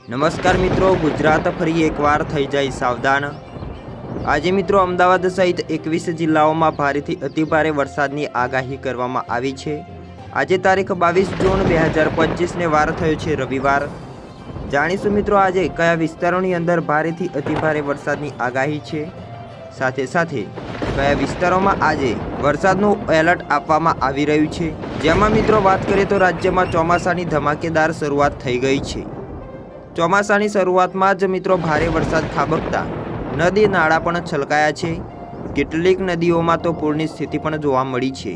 નમસ્કાર મિત્રો, ગુજરાત ફરી એકવાર થઈ જાય સાવધાન। આજે મિત્રો અમદાવાદ સહિત 21 જિલ્લાઓમાં ભારેથી અતિભારે વરસાદની આગાહી કરવામાં આવી છે। આજે તારીખ 22 જૂન 2025ને વાર થયો છે રવિવાર। જાણીશું મિત્રો આજે કયા વિસ્તારોની અંદર ભારેથી અતિભારે વરસાદની આગાહી છે, સાથે સાથે કયા વિસ્તારોમાં આજે વરસાદનું એલર્ટ આપવામાં આવી રહ્યું છે। જેમાં મિત્રો વાત કરીએ તો રાજ્યમાં ચોમાસાની ધમાકેદાર શરૂઆત થઈ ગઈ છે। ચોમાસાની શરૂઆતમાં જ મિત્રો ભારે વરસાદ ખાબકતા નદી નાળા પણ છલકાયા છે। કેટલીક નદીઓમાં તો પૂરની સ્થિતિ પણ જોવા મળી છે।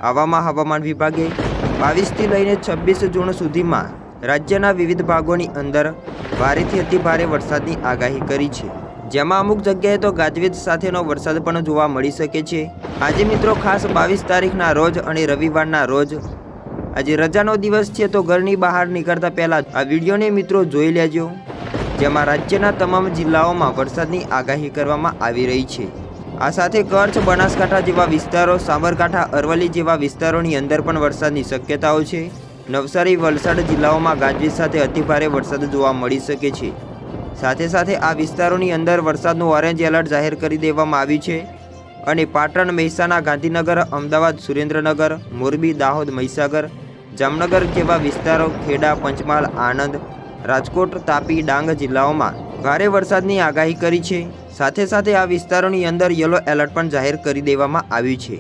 આવામાં હવામાન વિભાગે 22થી લઈને 26 જૂન સુધીમાં રાજ્યના વિવિધ ભાગોની અંદર ભારેથી અતિભારે વરસાદની આગાહી કરી છે, જેમાં અમુક જગ્યાએ તો ગાજવીજ સાથેનો વરસાદ પણ જોવા મળી શકે છે। આજે મિત્રો ખાસ 22 તારીખના રોજ અને રવિવારના રોજ આજે રજાનો દિવસ છે, તો ઘરની બહાર નીકળતા પહેલા આ વિડીયોને મિત્રો જોઈ લેજો, જેમાં રાજ્યના તમામ જિલ્લાઓમાં વરસાદની આગાહી કરવામાં આવી રહી છે। આ સાથે કચ્છ, બનાસકાંઠા જેવા વિસ્તારો, સાબરકાંઠા, અરવલ્લી જેવા વિસ્તારોની અંદર પણ વરસાદની શક્યતાઓ છે। નવસારી, વલસાડ જિલ્લાઓમાં ગાજવીજ સાથે અતિભારે વરસાદ જોવા મળી શકે છે। સાથે સાથે આ વિસ્તારોની અંદર વરસાદનું ઓરેન્જ એલર્ટ જાહેર કરી દેવામાં આવ્યું છે અને પાટણ, મહેસાણા, ગાંધીનગર, અમદાવાદ, સુરેન્દ્રનગર, મોરબી, દાહોદ, મહીસાગર, જામનગર જેવા વિસ્તારો, ખેડા, પંચમહાલ, આણંદ, રાજકોટ, તાપી, ડાંગ જિલ્લાઓમાં ભારે વરસાદની આગાહી કરી છે। સાથે સાથે આ વિસ્તારોની અંદર યલો એલર્ટ પણ જાહેર કરી દેવામાં આવ્યું છે।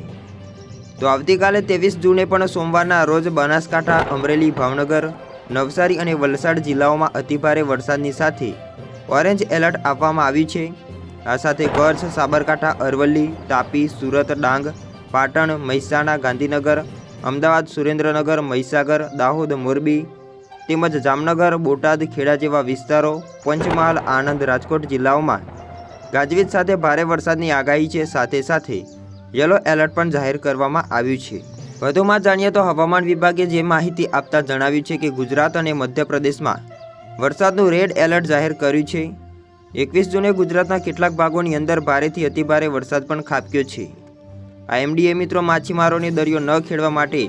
તો આવતીકાલે 23 જૂને પણ સોમવારના રોજ બનાસકાંઠા, અમરેલી, ભાવનગર, નવસારી અને વલસાડ જિલ્લાઓમાં અતિભારે વરસાદની સાથે ઓરેન્જ એલર્ટ આપવામાં આવ્યું છે। આ સાથે કચ્છ, સાબરકાંઠા, અરવલ્લી, તાપી, સુરત, ડાંગ, પાટણ, મહેસાણા, ગાંધીનગર, અમદાવાદ, સુરેન્દ્રનગર, મહીસાગર, દાહોદ, મોરબી તેમજ જામનગર, બોટાદ, ખેડા જેવા વિસ્તારો, પંચમહાલ, આણંદ, રાજકોટ જિલ્લાઓમાં ગાજવીજ સાથે ભારે વરસાદની આગાહી છે। સાથે સાથે યલો એલર્ટ પણ જાહેર કરવામાં આવ્યું છે। વધુમાં જાણીએ તો હવામાન વિભાગે જે માહિતી આપતા જણાવ્યું છે કે ગુજરાત અને મધ્યપ્રદેશમાં વરસાદનું રેડ એલર્ટ જાહેર કર્યું છે। 21 જૂને ગુજરાતના કેટલાક ભાગોની અંદર ભારેથી અતિભારે વરસાદ પણ ખાબક્યો છે। આઈએમડીએ મિત્રો માછીમારોને દરિયો ન ખેડવા માટે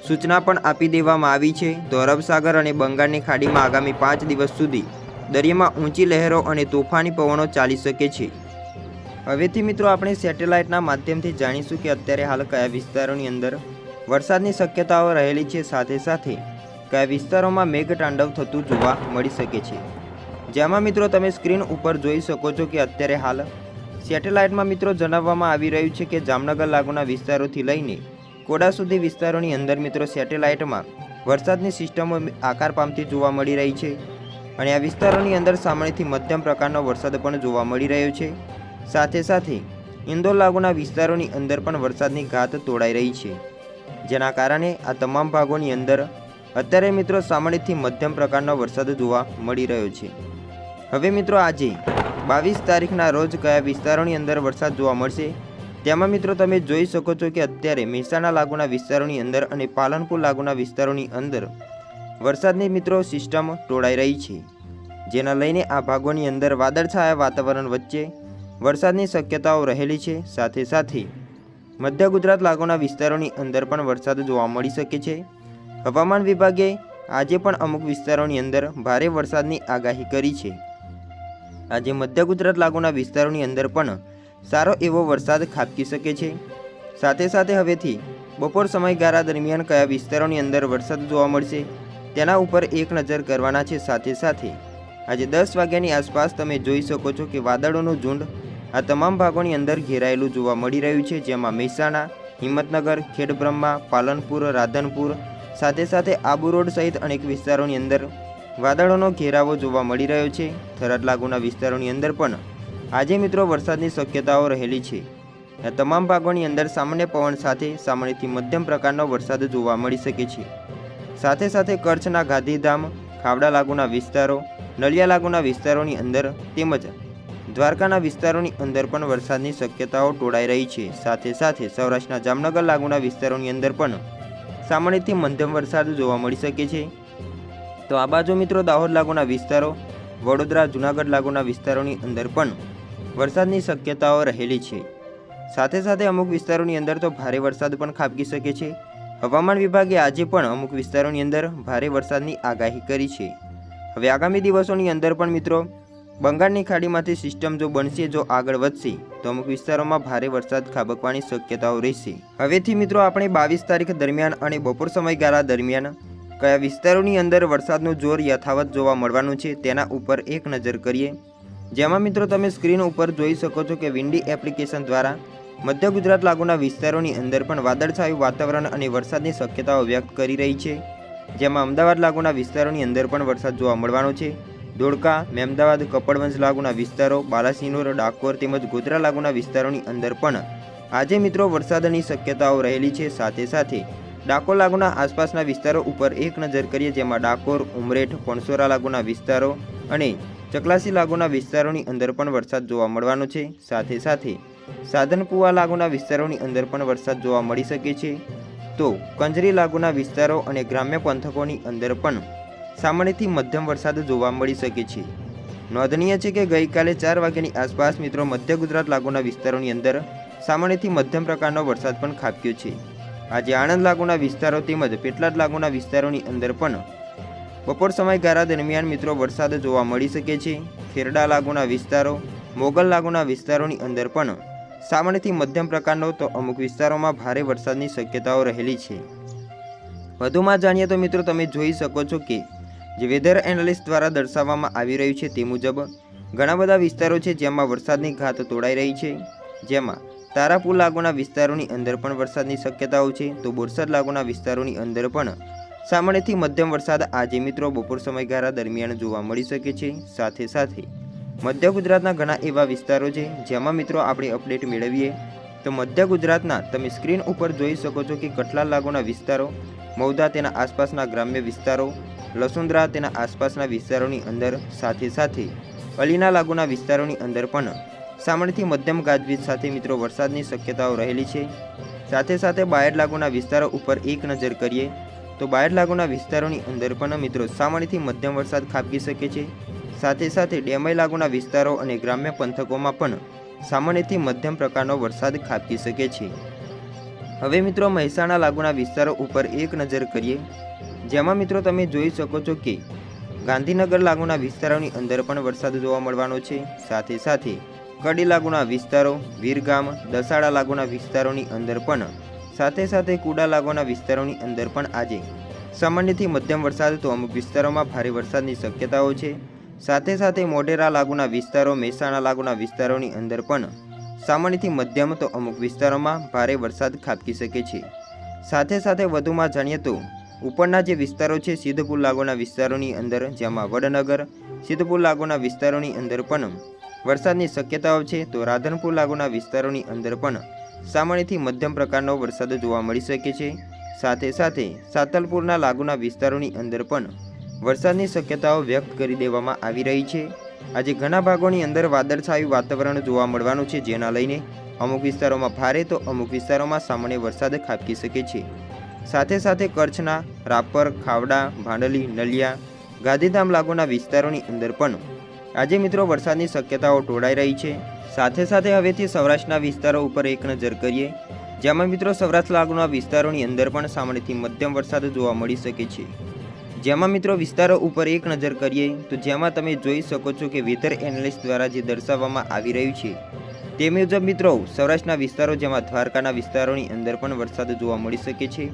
સૂચના પણ આપી દેવામાં આવી છે। તો અરબ સાગર અને બંગાળની ખાડીમાં આગામી 5 દિવસ સુધી દરિયામાં ઊંચી લહેરો અને તોફાની પવનો ચાલી શકે છે। હવેથી મિત્રો આપણે સેટેલાઇટના માધ્યમથી જાણીશું કે અત્યારે હાલ કયા વિસ્તારોની અંદર વરસાદની શક્યતાઓ રહેલી છે, સાથે સાથે કયા વિસ્તારોમાં મેઘતાંડવ થતું જોવા મળી શકે છે। જેમાં મિત્રો તમે સ્ક્રીન ઉપર જોઈ શકો છો કે અત્યારે હાલ સેટેલાઇટમાં મિત્રો જણાવવામાં આવી રહ્યું છે કે જામનગર લાગુના વિસ્તારોથી લઈને કોડા સુધી વિસ્તારોની અંદર મિત્રો સેટેલાઇટમાં વરસાદની સિસ્ટમો આકાર પામતી જોવા મળી રહી છે અને આ વિસ્તારોની અંદર સામાન્યથી મધ્યમ પ્રકારનો વરસાદ પણ જોવા મળી રહ્યો છે। સાથે સાથે ઇન્દોર લાગુના વિસ્તારોની અંદર પણ વરસાદની ઘાત તોડાઈ રહી છે, જેના કારણે આ તમામ ભાગોની અંદર અત્યારે મિત્રો સામાન્યથી મધ્યમ પ્રકારનો વરસાદ જોવા મળી રહ્યો છે। હવે મિત્રો આજે 22 તારીખના રોજ કયા વિસ્તારોની અંદર વરસાદ જોવા મળશે, તેમાં મિત્રો તમે જોઈ શકો છો કે અત્યારે મહેસાણા લાગુના વિસ્તારોની અંદર અને પાલનપુર લાગુના વિસ્તારોની અંદર વરસાદની મિત્રો સિસ્ટમ તોડાઈ રહી છે, જેના લઈને આ ભાગોની અંદર વાદળછાયા વાતાવરણ વચ્ચે વરસાદની શક્યતાઓ રહેલી છે। સાથે સાથે મધ્ય ગુજરાત લાગુના વિસ્તારોની અંદર પણ વરસાદ જોવા મળી શકે છે। હવામાન વિભાગે આજે પણ અમુક વિસ્તારોની અંદર ભારે વરસાદની આગાહી કરી છે। આજે મધ્ય ગુજરાત લાગુના વિસ્તારોની અંદર પણ સારો એવો વરસાદ ખાબકી શકે છે। સાથે સાથે હવેથી બપોર સમયગાળા દરમિયાન કયા વિસ્તારોની અંદર વરસાદ જોવા મળશે તેના ઉપર એક નજર કરવાના છે। સાથે સાથે આજે 10 વાગ્યાની આસપાસ તમે જોઈ શકો છો કે વાદળોનું ઝુંડ આ તમામ ભાગોની અંદર ઘેરાયેલું જોવા મળી રહ્યું છે, જેમાં મહેસાણા, હિંમતનગર, ખેડબ્રહ્મા, પાલનપુર, રાધનપુર, સાથે સાથે આબુ રોડ સહિત અનેક વિસ્તારોની અંદર વાદળોનો ઘેરાવો જોવા મળી રહ્યો છે। થરાદ લાગુના વિસ્તારોની અંદર પણ આજે મિત્રો વરસાદની શક્યતાઓ રહેલી છે। આ તમામ ભાગોની અંદર સામાન્ય પવન સાથે સામાન્યથી મધ્યમ પ્રકારનો વરસાદ જોવા મળી શકે છે। સાથે સાથે કચ્છના ગાંધીધામ, ખાવડા લાગુના વિસ્તારો, નલિયા લાગુના વિસ્તારોની અંદર તેમજ દ્વારકાના વિસ્તારોની અંદર પણ વરસાદની શક્યતાઓ તોડાઈ રહી છે। સાથે સાથે સૌરાષ્ટ્રના જામનગર લાગુના વિસ્તારોની અંદર પણ સામાન્યથી મધ્યમ વરસાદ જોવા મળી શકે છે। તો આ બાજુ મિત્રો દાહોદ લાગુના વિસ્તારો, વડોદરા, જૂનાગઢ લાગુના વિસ્તારોની અંદર પણ વરસાદની શક્યતાઓ રહેલી છે। સાથે સાથે અમુક વિસ્તારોની અંદર તો ભારે વરસાદ પણ ખાબકી શકે છે। હવામાન વિભાગે આજે પણ અમુક વિસ્તારોની અંદર ભારે વરસાદની આગાહી કરી છે। હવે આગામી દિવસોની અંદર પણ મિત્રો બંગાળની ખાડીમાંથી સિસ્ટમ જો બનશે, જો આગળ વધશે તો અમુક વિસ્તારોમાં ભારે વરસાદ ખાબકવાની શક્યતાઓ રહેશે. હવેથી મિત્રો આપણે 22 તારીખ દરમિયાન અને બપોર સમયગાળા દરમિયાન કયા વિસ્તારોની અંદર વરસાદનું જોર યથાવત જોવા મળવાનું છે તેના ઉપર એક નજર કરીએ. જેમાં મિત્રો તમે સ્ક્રીન ઉપર જોઈ શકો છો કે વિન્ડી એપ્લિકેશન દ્વારા મધ્ય ગુજરાત લાગુના વિસ્તારોની અંદર પણ વાદળછાયું વાતાવરણ અને વરસાદની શક્યતાઓ વ્યક્ત કરી રહી છે. જેમાં અમદાવાદ લાગુના વિસ્તારોની અંદર પણ વરસાદ જોવા મળવાનો છે. ધોળકા, મેમદાવાદ, કપડવંજ લાગુના વિસ્તારો, બાલાસિનોર, ડાકોર તેમજ ગોધરા લાગુના વિસ્તારોની અંદર પણ આજે મિત્રો વરસાદની શક્યતાઓ રહેલી છે. સાથે સાથે ડાકોર લાગુના આસપાસના વિસ્તારો ઉપર એક નજર કરીએ, જેમાં ડાકોર, ઉમરેઠ, પણસોરા લાગુના વિસ્તારો અને ચકલાસી લાગુના વિસ્તારોની અંદર પણ વરસાદ જોવા મળવાનો છે. સાથે સાથે સાધનકુવા લાગુના વિસ્તારોની અંદર પણ વરસાદ જોવા મળી શકે છે. તો કંજરી લાગુના વિસ્તારો અને ગ્રામ્ય પંથકોની અંદર પણ સામાન્યથી મધ્યમ વરસાદ જોવા મળી શકે છે. નોંધનીય છે કે ગઈકાલે 4 વાગ્યાની આસપાસ મિત્રો મધ્ય ગુજરાત લાગુના વિસ્તારોની અંદર સામાન્યથી મધ્યમ પ્રકારનો વરસાદ પણ ખાબક્યો છે. આજે આણંદ લાગુના વિસ્તારો તેમજ પેટલાદ લાગુના વિસ્તારોની અંદર પણ બપોર સમયગાળા દરમિયાન મિત્રો વરસાદ જોવા મળી શકે છે. ખેરડા લાગુના વિસ્તારો, મોગલ લાગુના વિસ્તારોની અંદર પણ સામાન્યથી મધ્યમ પ્રકારનો તો અમુક વિસ્તારોમાં ભારે વરસાદની શક્યતાઓ રહેલી છે. વધુમાં જાણીએ તો મિત્રો તમે જોઈ શકો છો કે જે વેધર એનાલિસ્ટ દ્વારા દર્શાવવામાં આવી રહ્યું છે તે મુજબ ઘણા બધા વિસ્તારો છે જેમાં વરસાદની ઘાત તોડાઈ રહી છે. જેમાં તારાપુર લાગુના વિસ્તારોની અંદર પણ વરસાદની શક્યતાઓ છે. તો બોરસદ લાગુના વિસ્તારોની અંદર પણ સામાન્યથી મધ્યમ વરસાદ આજે મિત્રો બપોર સમયગાળા દરમિયાન જોવા મળી શકે છે. સાથે સાથે મધ્ય ગુજરાતના ઘણા એવા વિસ્તારો છે જેમાં મિત્રો આપણે અપડેટ મેળવીએ તો મધ્ય ગુજરાતના તમે સ્ક્રીન ઉપર જોઈ શકો છો કે કઠલાલ લાગુના વિસ્તારો, મૌદા તેના આસપાસના ગ્રામ્ય વિસ્તારો, લસુંદરા તેના આસપાસના વિસ્તારોની અંદર, સાથે સાથે અલીના લાગુના વિસ્તારોની અંદર પણ સામાન્યથી મધ્યમ ગાજવીજ સાથે મિત્રો વરસાદની શક્યતાઓ રહેલી છે. સાથે સાથે બાયડ લાગુના વિસ્તારો ઉપર એક નજર કરીએ તો બાયડ લાગુના વિસ્તારોની અંદર પણ મિત્રો સામાન્યથી મધ્યમ વરસાદ ખાબકી શકે છે. સાથે સાથે ડેમઈ લાગુના વિસ્તારો અને ગ્રામ્ય પંથકોમાં પણ સામાન્યથી મધ્યમ પ્રકારનો વરસાદ ખાબકી શકે છે. હવે મિત્રો મહેસાણા લાગુના વિસ્તારો ઉપર એક નજર કરીએ, જેમાં મિત્રો તમે જોઈ શકો છો કે ગાંધીનગર લાગુના વિસ્તારોની અંદર પણ વરસાદ જોવા મળવાનો છે. સાથે સાથે કડી લાગુના વિસ્તારો, વીરગામ, દસાડા લાગુના વિસ્તારોની અંદર પણ, સાથે સાથે કુડા લાગુના વિસ્તારોની અંદર પણ આજે સામાન્યથી મધ્યમ વરસાદ તો અમુક વિસ્તારોમાં ભારે વરસાદની શક્યતાઓ છે. સાથે સાથે મોઢેરા લાગુના વિસ્તારો, મહેસાણા લાગુના વિસ્તારોની અંદર પણ સામાન્યથી મધ્યમ તો અમુક વિસ્તારોમાં ભારે વરસાદ ખાબકી શકે છે. સાથે સાથે વધુમાં જાણીએ તો ઉપરના જે વિસ્તારો છે સિદ્ધપુર લાગુના વિસ્તારોની અંદર, જેમાં વડનગર, સિદ્ધપુર લાગુના વિસ્તારોની અંદર પણ વરસાદની શક્યતાઓ છે. તો રાધનપુર લાગુના વિસ્તારોની અંદર પણ સામાન્યથી મધ્યમ પ્રકારનો વરસાદ જોવા મળી શકે છે. સાથે સાથે સાતલપુરના લાગુના વિસ્તારોની અંદર પણ વરસાદની શક્યતાઓ વ્યક્ત કરી દેવામાં આવી રહી છે. આજે ઘણા ભાગોની અંદર વાદળછાયું વાતાવરણ જોવા મળવાનું છે, જેના લઈને અમુક વિસ્તારોમાં ભારે તો અમુક વિસ્તારોમાં સામાન્ય વરસાદ ખાબકી શકે છે. સાથે સાથે કચ્છના રાપર, ખાવડા, ભાંડલી, નલિયા, ગાંધીધામ લાગુના વિસ્તારોની અંદર પણ આજે મિત્રો વરસાદની શક્યતાઓ ટોળાઈ રહી છે. સાથે સાથે હવેથી સૌરાષ્ટ્રના વિસ્તારો ઉપર એક નજર કરીએ, જેમાં મિત્રો સૌરાષ્ટ્ર લાગુના વિસ્તારોની અંદર પણ સામાન્યથી મધ્યમ વરસાદ જોવા મળી શકે છે. જેમાં મિત્રો વિસ્તારો ઉપર એક નજર કરીએ તો જેમાં તમે જોઈ શકો છો કે વેધર એનાલિસ્ટ દ્વારા જે દર્શાવવામાં આવી રહ્યું છે તે મુજબ મિત્રો સૌરાષ્ટ્રના વિસ્તારો જેમાં દ્વારકાના વિસ્તારોની અંદર પણ વરસાદ જોવા મળી શકે છે.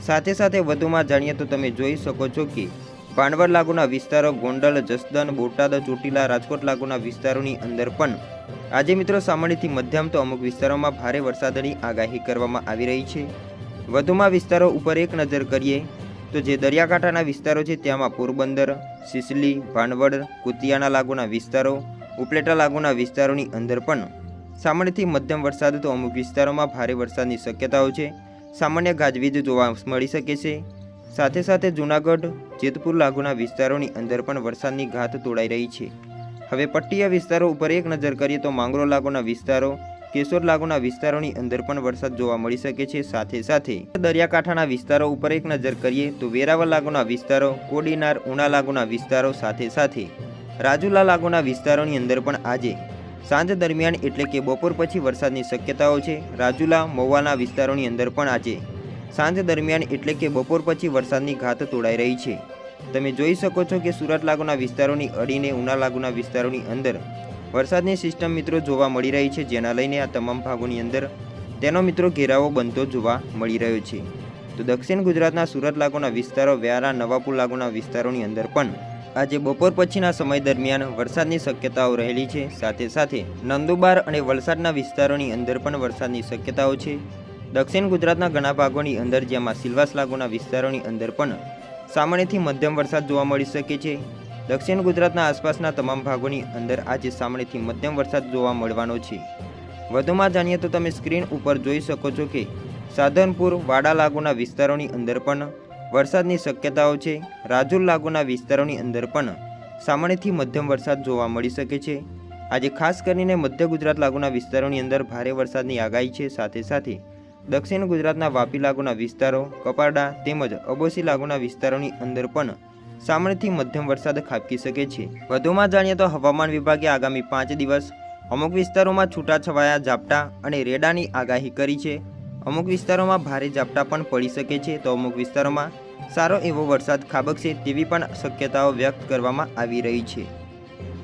સાથે સાથે વધુમાં જાણીએ તો તમે જોઈ શકો છો કે ભાણવડ લાગુના વિસ્તારો, ગોંડલ, જસદન, બોટાદ, ચોટીલા, રાજકોટ લાગુના વિસ્તારોની અંદર પણ આજે મિત્રો સામાન્યથી મધ્યમ તો અમુક વિસ્તારોમાં ભારે વરસાદની આગાહી કરવામાં આવી રહી છે. વધુમાં વિસ્તારો ઉપર એક નજર કરીએ તો જે દરિયાકાંઠાના વિસ્તારો છે તેમાં પોરબંદર, સિસલી, ભાણવડ, કુતિયાના લાગુના વિસ્તારો, ઉપલેટા લાગુના વિસ્તારોની અંદર પણ સામાન્યથી મધ્યમ વરસાદ તો અમુક વિસ્તારોમાં ભારે વરસાદની શક્યતાઓ છે. સામાન્ય ગાજવીજ જોવા મળી શકે છે. સાથે સાથે જૂનાગઢ, જેતપુર લાગુના વિસ્તારોની અંદર પણ વરસાદની ઘાત તોડાઈ રહી છે. હવે પટ્ટીય વિસ્તારો ઉપર એક નજર કરીએ તો માંગરોળ લાગુના વિસ્તારો, કેશોદ લાગુના વિસ્તારોની અંદર પણ વરસાદ જોવા મળી શકે છે. સાથે સાથે દરિયાકાંઠાના વિસ્તારો ઉપર એક નજર કરીએ તો વેરાવળ લાગુના વિસ્તારો, કોડીનાર, ઉના લાગુના વિસ્તારો, સાથે સાથે રાજુલા લાગુના વિસ્તારોની અંદર પણ આજે સાંજ દરમિયાન એટલે કે બપોર પછી વરસાદની શક્યતાઓ છે. રાજુલા, મહુવાના વિસ્તારોની અંદર પણ આજે સાંજ દરમિયાન એટલે કે બપોર પછી વરસાદની ઘાત તોડાઈ રહી છે. તમે જોઈ શકો છો કે સુરત લાગુના વિસ્તારોની અડીને ઉના લાગુના વિસ્તારોની અંદર વરસાદની સિસ્ટમ મિત્રો જોવા મળી રહી છે, જેના લઈને આ તમામ ભાગોની અંદર તેનો મિત્રો ઘેરાવો બનતો જોવા મળી રહ્યો છે. તો દક્ષિણ ગુજરાતના સુરત લાગુના વિસ્તારો, વ્યારા, નવાપુર લાગુના વિસ્તારોની અંદર પણ આજે બપોર પછીના સમય દરમિયાન વરસાદની શક્યતાઓ રહેલી છે. સાથે સાથે નંદુબાર અને વલસાડના વિસ્તારોની અંદર પણ વરસાદની શક્યતાઓ છે. દક્ષિણ ગુજરાતના ઘણા ભાગોની અંદર, જેમાં સિલવાસ લાગુના વિસ્તારોની અંદર પણ સામાન્યથી મધ્યમ વરસાદ જોવા મળી શકે છે. દક્ષિણ ગુજરાતના આસપાસના તમામ ભાગોની અંદર આજે સામાન્યથી મધ્યમ વરસાદ જોવા મળવાનો છે. વધુમાં જાણીએ તો તમે સ્ક્રીન ઉપર જોઈ શકો છો કે સાધનપુર, વાડા લાગુના વિસ્તારોની અંદર પણ વરસાદની શક્યતાઓ છે. રાજુલા લાગુના વિસ્તારોની અંદર પણ સામાન્યથી મધ્યમ વરસાદ જોવા મળી શકે છે. આજે ખાસ કરીને મધ્ય ગુજરાત લાગુના વિસ્તારોની અંદર ભારે વરસાદની આગાહી છે. સાથે સાથે દક્ષિણ ગુજરાતના વાપી લાગુના વિસ્તારો, કપારડા તેમજ અબોસી લાગુના વિસ્તારોની અંદર પણ સામાન્યથી મધ્યમ વરસાદ ખાબકી શકે છે. વધુમાં જાણીએ તો હવામાન વિભાગે આગામી 5 દિવસ અમુક વિસ્તારોમાં છૂટાછવાયા ઝાપટા અને રેડાની આગાહી કરી છે. અમુક વિસ્તારોમાં ભારે ઝાપટા પણ પડી શકે છે, તો અમુક વિસ્તારોમાં સારો એવો વરસાદ ખાબકશે તેવી પણ શક્યતાઓ વ્યક્ત કરવામાં આવી રહી છે.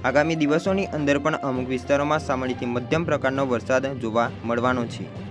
આગામી દિવસોની અંદર પણ અમુક વિસ્તારોમાં સામાન્યથી મધ્યમ પ્રકારનો વરસાદ જોવા મળવાનો છે.